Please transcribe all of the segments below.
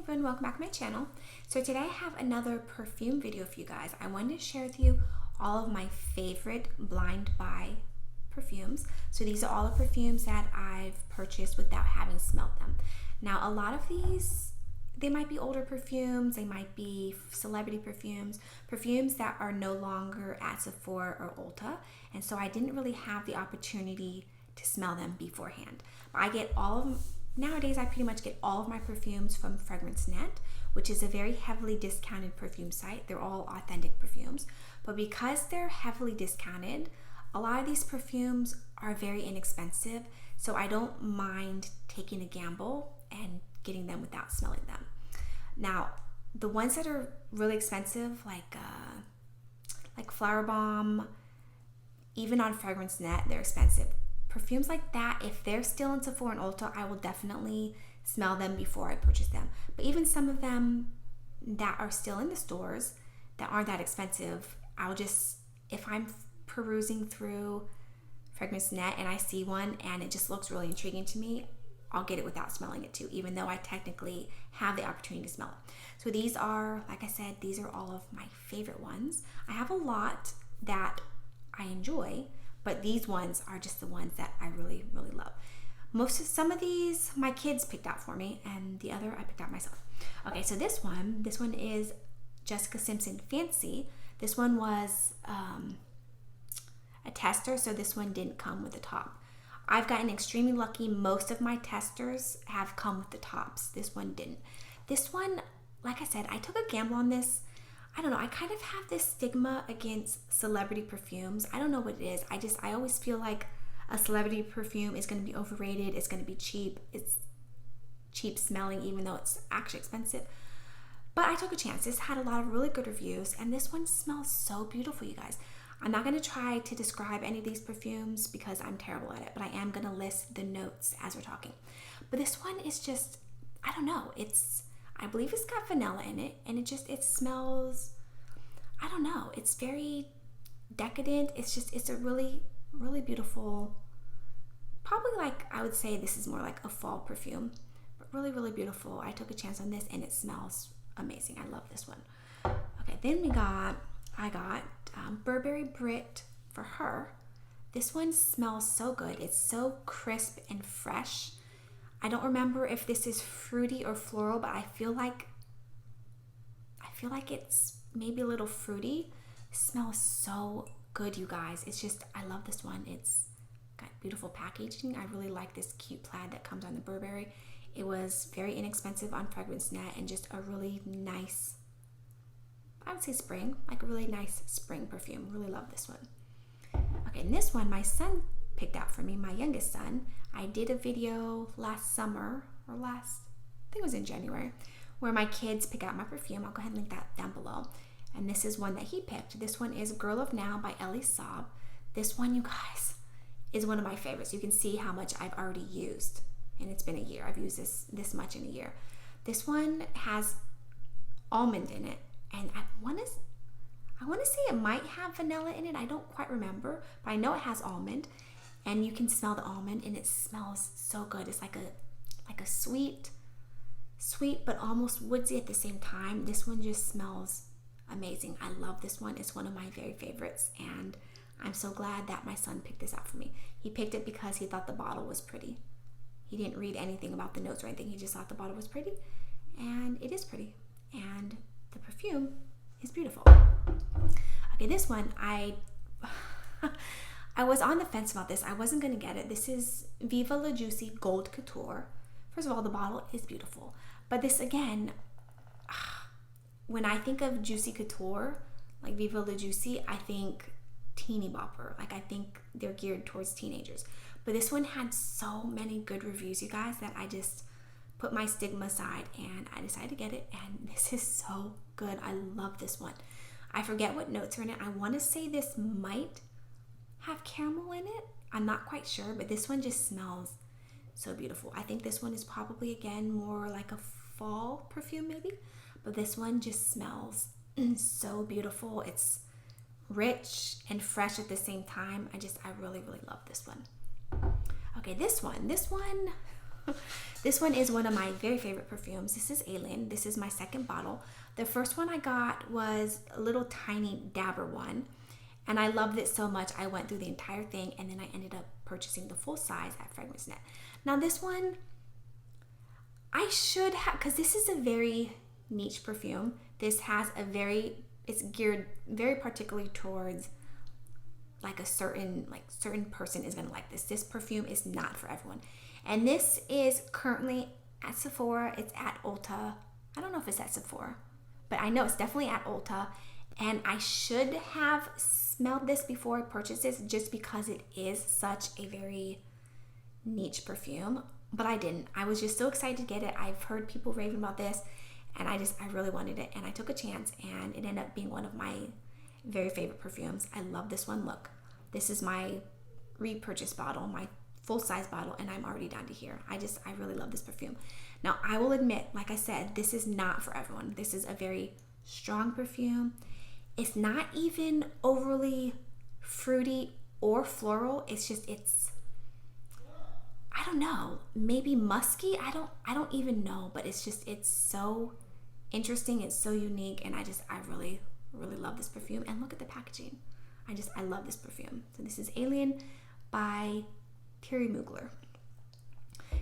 everyone, welcome back to my channel. So today I have another perfume video for you guys. I wanted to share with you all of my favorite blind buy perfumes. So these are all the perfumes that I've purchased without having smelled them. Now a lot of these, they might be older perfumes, they might be celebrity perfumes, perfumes that are no longer at Sephora or Ulta, and so I didn't really have the opportunity to smell them beforehand. But I get all of them. Nowadays, I pretty much get all of my perfumes from FragranceNet, which is a very heavily discounted perfume site. They're all authentic perfumes. But because they're heavily discounted, a lot of these perfumes are very inexpensive, so I don't mind taking a gamble and getting them without smelling them. Now, the ones that are really expensive, like Flower Bomb, even on FragranceNet, they're expensive. Perfumes like that, if they're still in Sephora and Ulta, I will definitely smell them before I purchase them. But even some of them that are still in the stores that aren't that expensive, I'll just, if I'm perusing through FragranceNet and I see one and it just looks really intriguing to me, I'll get it without smelling it too, even though I technically have the opportunity to smell it. So these are, like I said, these are all of my favorite ones. I have a lot that I enjoy, but these ones are just the ones that I really, really love. Some of these my kids picked out for me, and the other I picked out myself. Okay, so this one is Jessica Simpson Fancy. This one was a tester, so this one didn't come with the top. I've gotten extremely lucky. Most of my testers have come with the tops. This one didn't. This one, like I said, I took a gamble on this. I don't know, I kind of have this stigma against celebrity perfumes. I don't know what it is. I always feel like a celebrity perfume is going to be overrated. It's going to be cheap. It's cheap smelling, even though it's actually expensive. But I took a chance. This had a lot of really good reviews, and this one smells so beautiful, you guys. I'm not going to try to describe any of these perfumes because I'm terrible at it, but I am going to list the notes as we're talking. But this one is just, I don't know, I believe it's got vanilla in it, and it smells, I don't know, it's very decadent. It's a really, really beautiful, probably like, I would say this is more like a fall perfume, but really, really beautiful. I took a chance on this and it smells amazing. I love this one. Okay, then I got Burberry Brit for her. This one smells so good. It's so crisp and fresh. I don't remember if this is fruity or floral, but I feel like it's maybe a little fruity. It smells so good, you guys. It's just, I love this one. It's got beautiful packaging. I really like this cute plaid that comes on the Burberry. It was very inexpensive on FragranceNet and just a really nice, I would say spring, like a really nice spring perfume. Really love this one. Okay, and this one my son picked out for me, my youngest son. I did a video last summer, or I think it was in January, where my kids pick out my perfume. I'll go ahead and link that down below. And this is one that he picked. This one is Girl of Now by Elie Saab. This one, you guys, is one of my favorites. You can see how much I've already used, and it's been a year. I've used this much in a year. This one has almond in it, and I want to say it might have vanilla in it. I don't quite remember, but I know it has almond. And you can smell the almond, and it smells so good. It's like a sweet, but almost woodsy at the same time. This one just smells amazing. I love this one. It's one of my very favorites, and I'm so glad that my son picked this out for me. He picked it because he thought the bottle was pretty. He didn't read anything about the notes or anything. He just thought the bottle was pretty, and it is pretty. And the perfume is beautiful. Okay, this one, I was on the fence about this. I wasn't going to get it. This is Viva La Juicy Gold Couture. First of all, the bottle is beautiful. But this, again, when I think of Juicy Couture, like Viva La Juicy, I think teeny bopper. Like, I think they're geared towards teenagers. But this one had so many good reviews, you guys, that I just put my stigma aside and I decided to get it. And this is so good. I love this one. I forget what notes are in it. I want to say this might have caramel in it. I'm not quite sure, but this one just smells so beautiful. I think this one is probably, again, more like a fall perfume maybe, but this one just smells so beautiful. It's rich and fresh at the same time. I really, really love this one. Okay, this one, This one is one of my very favorite perfumes. This is Alien. This is my second bottle. The first one I got was a little tiny dabber one, and I loved it so much I went through the entire thing, and then I ended up purchasing the full size at FragranceNet. Now this one, I should have, because this is a very niche perfume. This has a it's geared very particularly towards like a certain person is gonna like this. This perfume is not for everyone. And this is currently at Sephora. It's at Ulta. I don't know if it's at Sephora, but I know it's definitely at Ulta. And I should have smelled this before I purchased this just because it is such a very niche perfume, but I didn't. I was just so excited to get it. I've heard people raving about this, and I really wanted it, and I took a chance, and it ended up being one of my very favorite perfumes. I love this one. Look, this is my repurchase bottle, my full-size bottle, and I'm already down to here. I really love this perfume. Now, I will admit, like I said, this is not for everyone. This is a very strong perfume. It's not even overly fruity or floral. It's just, I don't know, maybe musky. I don't even know, but it's so interesting. It's so unique, and I really, really love this perfume. And look at the packaging. I love this perfume. So this is Alien by Thierry Mugler.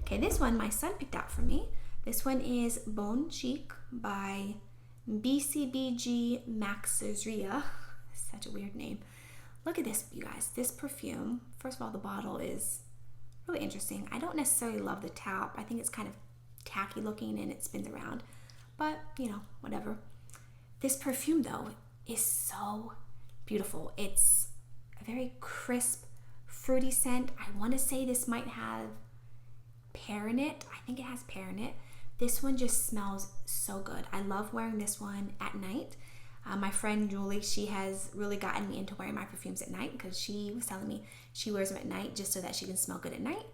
Okay, this one my son picked out for me. This one is Bon Chic by BCBG Maxeria. Such a weird name. Look at this, you guys. This perfume, first of all, the bottle is really interesting. I don't necessarily love the top. I think it's kind of tacky looking and it spins around, but you know, whatever. This perfume though is so beautiful. It's a very crisp, fruity scent. I want to say this might have pear in it. I think it has pear in it. This one just smells so good. I love wearing this one at night. My friend Julie, she has really gotten me into wearing my perfumes at night because she was telling me she wears them at night just so that she can smell good at night.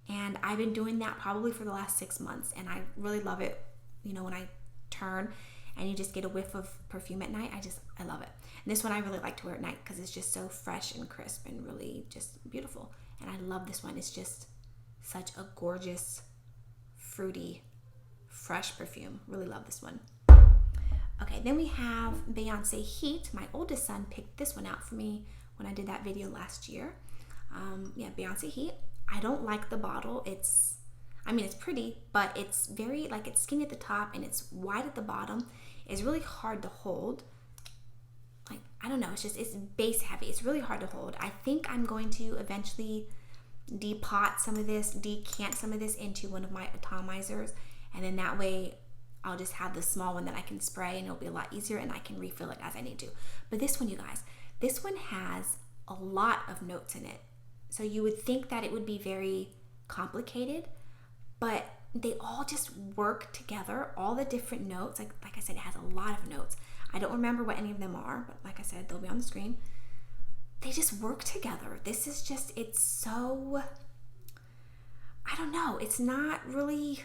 And I've been doing that probably for the last 6 months, and I really love it. You know, when I turn and you just get a whiff of perfume at night, I love it. And this one I really like to wear at night because it's just so fresh and crisp and really just beautiful. And I love this one. It's just such a gorgeous, fruity, fresh perfume. Really love this one. Okay, then we have Beyoncé Heat. My oldest son picked this one out for me when I did that video last year. Yeah, Beyoncé Heat. I don't like the bottle. It's pretty, but it's very, it's skinny at the top and it's wide at the bottom. It's really hard to hold. I don't know, it's base heavy. It's really hard to hold. I think I'm going to eventually decant some of this into one of my atomizers, and then that way I'll just have the small one that I can spray and it'll be a lot easier and I can refill it as I need to. But this one, you guys, this one has a lot of notes in it. So you would think that it would be very complicated, but they all just work together. All the different notes, like I said, it has a lot of notes. I don't remember what any of them are, but like I said, they'll be on the screen. They just work together. This is just, it's so, I don't know, it's not really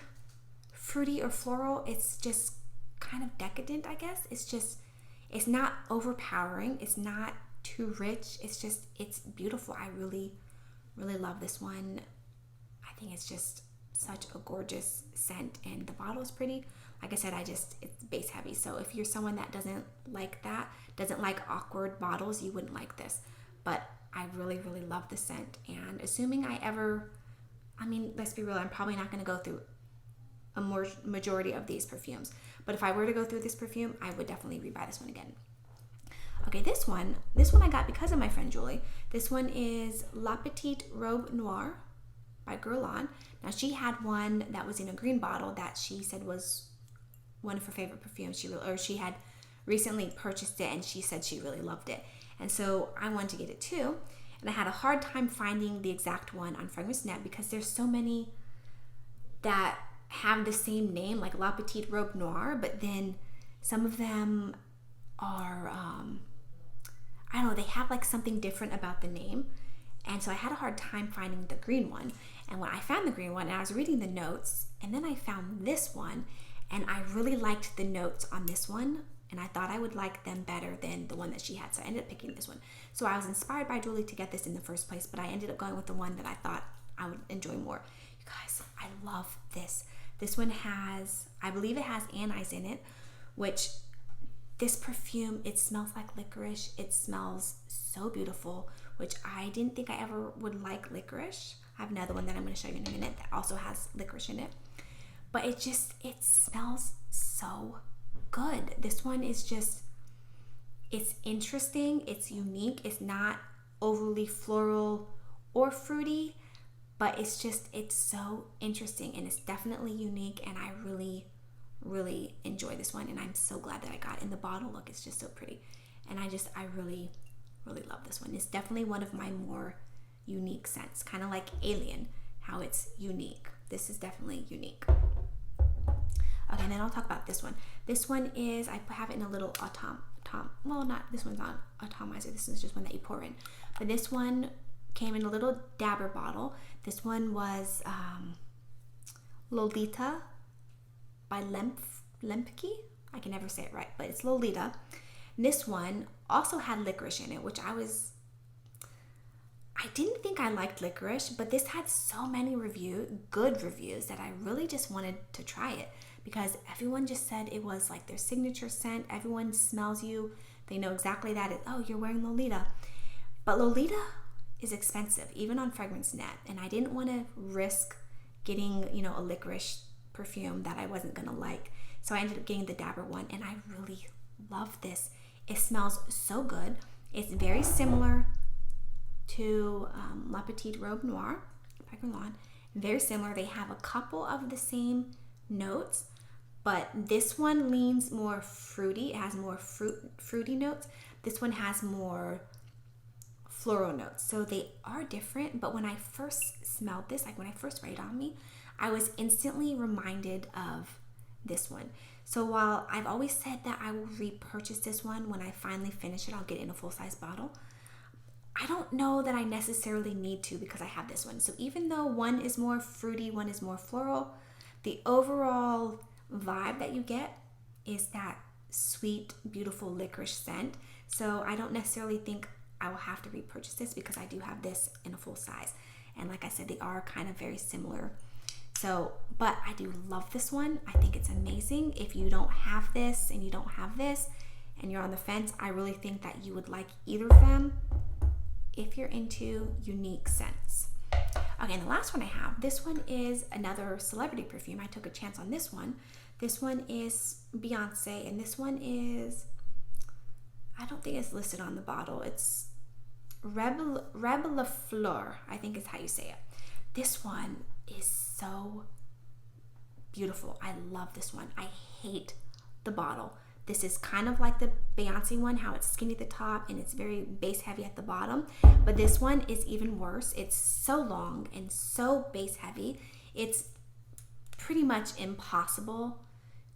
fruity or floral. It's just kind of decadent, I guess. It's not overpowering. It's not too rich. It's beautiful. I really, really love this one. I think it's just such a gorgeous scent, and the bottle is pretty. Like I said, it's base heavy. So if you're someone that doesn't like awkward bottles, you wouldn't like this. But I really, really love the scent. And assuming let's be real, I'm probably not going to go through a majority of these perfumes. But if I were to go through this perfume, I would definitely rebuy this one again. Okay, this one I got because of my friend Julie. This one is La Petite Robe Noire by Guerlain. Now she had one that was in a green bottle that she said was one of her favorite perfumes. She had recently purchased it and she said she really loved it. And so I wanted to get it too. And I had a hard time finding the exact one on FragranceNet because there's so many that have the same name, like La Petite Robe Noire, but then some of them are, I don't know, they have something different about the name. And so I had a hard time finding the green one. And when I found the green one, and I was reading the notes, and then I found this one, and I really liked the notes on this one, and I thought I would like them better than the one that she had. So I ended up picking this one. So I was inspired by Julie to get this in the first place, but I ended up going with the one that I thought I would enjoy more. You guys, I love this. This one has, I believe it has anise in it, which this perfume, it smells like licorice. It smells so beautiful, which I didn't think I ever would like licorice. I have another one that I'm going to show you in a minute that also has licorice in it. But it smells so good. This one is just, it's interesting, it's unique, it's not overly floral or fruity, but it's so interesting, and it's definitely unique, and I really, really enjoy this one, and I'm so glad that I got it. In the bottle, look, it's just so pretty, and I really, really love this one. It's definitely one of my more unique scents, kind of like Alien, how it's unique. This is definitely unique. Okay, and then I'll talk about this one. This one is, I have it in a little this one's not atomizer. This is just one that you pour in. But this one came in a little dabber bottle. This one was Lolita by Lempicka. I can never say it right, but it's Lolita. And this one also had licorice in it, which I didn't think I liked licorice, but this had so many good reviews that I really just wanted to try it, because everyone just said it was like their signature scent. Everyone smells you, they know exactly that oh, you're wearing Lolita. But Lolita is expensive, even on Fragrance Net, and I didn't want to risk getting, a licorice perfume that I wasn't gonna like. So I ended up getting the dabber one, and I really love this. It smells so good. It's very similar to La Petite Robe Noir, very similar. They have a couple of the same notes, but this one leans more fruity. It has more fruity notes. This one has more floral notes. So they are different, but when I first smelled this, like when I first sprayed it on me, I was instantly reminded of this one. So while I've always said that I will repurchase this one when I finally finish it, I'll get it in a full-size bottle, I don't know that I necessarily need to, because I have this one. So even though one is more fruity, one is more floral, the overall vibe that you get is that sweet, beautiful licorice scent. So I don't necessarily think I will have to repurchase this, because I do have this in a full size. And like I said, they are kind of very similar. So, but I do love this one. I think it's amazing. If you don't have this and you don't have this and you're on the fence, I really think that you would like either of them if you're into unique scents. Okay, and the last one I have, this one is another celebrity perfume. I took a chance on this one. This one is Beyoncé, and this one is, I don't think it's listed on the bottle. It's Reb'l Fleur, I think is how you say it. This one is so beautiful. I love this one. I hate the bottle. This is kind of like the Beyoncé one, how it's skinny at the top and it's very base heavy at the bottom. But this one is even worse. It's so long and so base heavy. It's pretty much impossible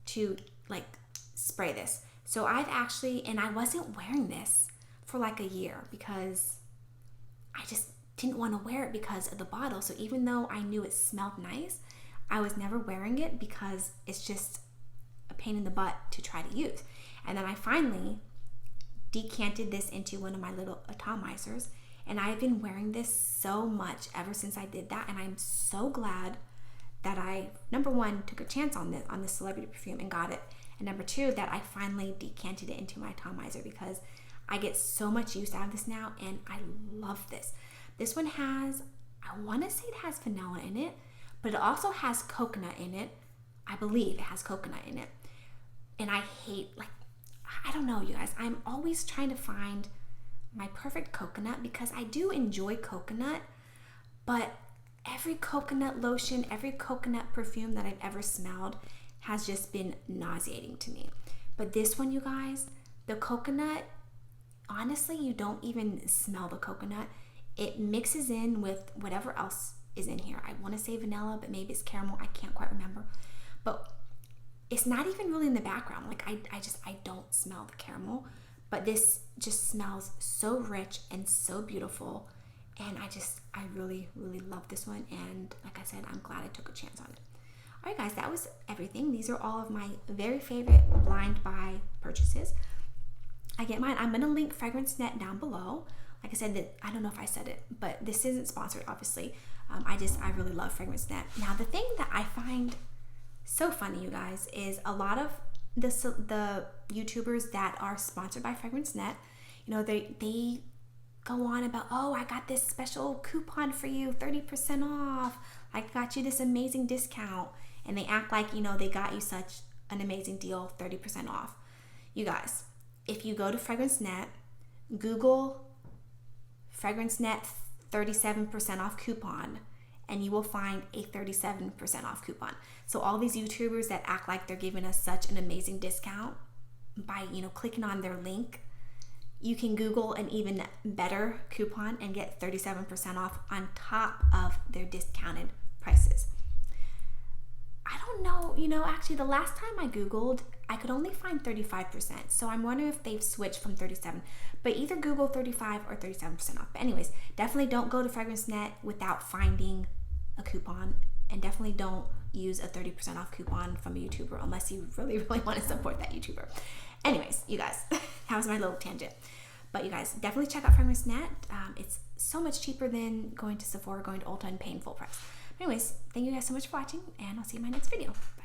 to like spray this. So I've actually, and I wasn't wearing this for like a year because I just didn't want to wear it because of the bottle. So even though I knew it smelled nice, I was never wearing it because it's just a pain in the butt to try to use. And then I finally decanted this into one of my little atomizers, and I've been wearing this so much ever since I did that. And I'm so glad that I, number one, took a chance on this celebrity perfume and got it, and number two, that I finally decanted it into my atomizer, because I get so much use out of this now and I love this. This one has, I want to say it has vanilla in it, but it also has coconut in it. I believe it has coconut in it. And I hate, like, I don't know, you guys. I'm always trying to find my perfect coconut, because I do enjoy coconut, but every coconut lotion, every coconut perfume that I've ever smelled has just been nauseating to me. But this one, you guys, the coconut, honestly, you don't even smell the coconut. It mixes in with whatever else is in here. I want to say vanilla, but maybe it's caramel. I can't quite remember. But it's not even really in the background. Like I don't smell the caramel, but this just smells so rich and so beautiful. And I really, really love this one. And like I said, I'm glad I took a chance on it. All right, guys, that was everything. These are all of my very favorite blind buy purchases. I get mine. I'm going to link Fragrance Net down below. Like I said, I don't know if I said it, but this isn't sponsored, obviously. I really love Fragrance Net. Now, the thing that I find so funny, you guys, is a lot of the YouTubers that are sponsored by Fragrance Net, you know, they go on about, oh, I got this special coupon for you, 30% off. I got you this amazing discount. And they act like, you know, they got you such an amazing deal, 30% off. You guys, if you go to Fragrance Net, Google Fragrance Net 37% off coupon, and you will find a 37% off coupon. So all these YouTubers that act like they're giving us such an amazing discount by, you know, clicking on their link, you can Google an even better coupon and get 37% off on top of their discounted prices. I don't know, you know, actually the last time I Googled, I could only find 35%. So I'm wondering if they've switched from 37, but either Google 35 or 37% off. But anyways, definitely don't go to Fragrance Net without finding a coupon, and definitely don't use a 30% off coupon from a YouTuber unless you really, really want to support that YouTuber. Anyways, you guys, that was my little tangent. But you guys, definitely check out Fragrance Net. It's so much cheaper than going to Sephora, going to Ulta, and paying full price. Anyways, thank you guys so much for watching, and I'll see you in my next video. Bye.